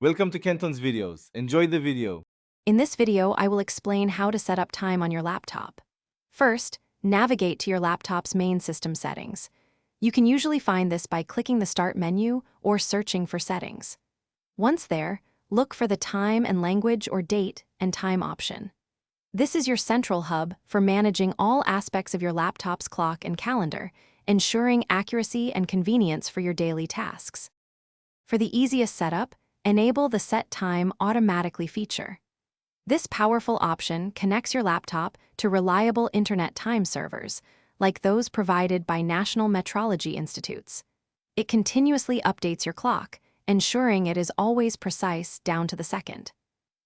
Welcome to Kenton's videos. Enjoy the video. In this video, I will explain how to set up time on your laptop. First, navigate to your laptop's main system settings. You can usually find this by clicking the Start menu or searching for Settings. Once there, look for the Time and Language or Date and Time option. This is your central hub for managing all aspects of your laptop's clock and calendar, ensuring accuracy and convenience for your daily tasks. For the easiest setup, enable the Set Time Automatically feature. This powerful option connects your laptop to reliable internet time servers, like those provided by national metrology institutes. It continuously updates your clock, ensuring it is always precise down to the second.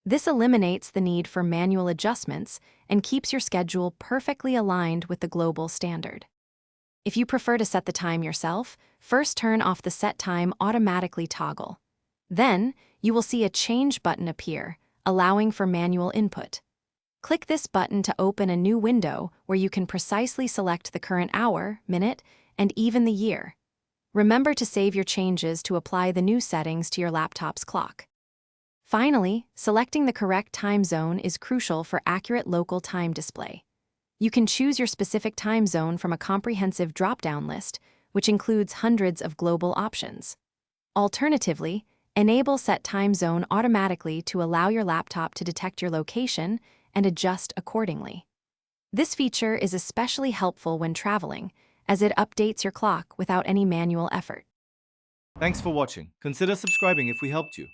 This eliminates the need for manual adjustments and keeps your schedule perfectly aligned with the global standard. If you prefer to set the time yourself, first turn off the Set Time Automatically toggle. Then, you will see a Change button appear, allowing for manual input. Click this button to open a new window where you can precisely select the current hour, minute, and even the year. Remember to save your changes to apply the new settings to your laptop's clock. Finally, selecting the correct time zone is crucial for accurate local time display. You can choose your specific time zone from a comprehensive drop-down list, which includes hundreds of global options. Alternatively, enable Set Time Zone automatically to allow your laptop to detect your location and adjust accordingly. This feature is especially helpful when traveling, as it updates your clock without any manual effort. Thanks for watching. Consider subscribing if we helped you.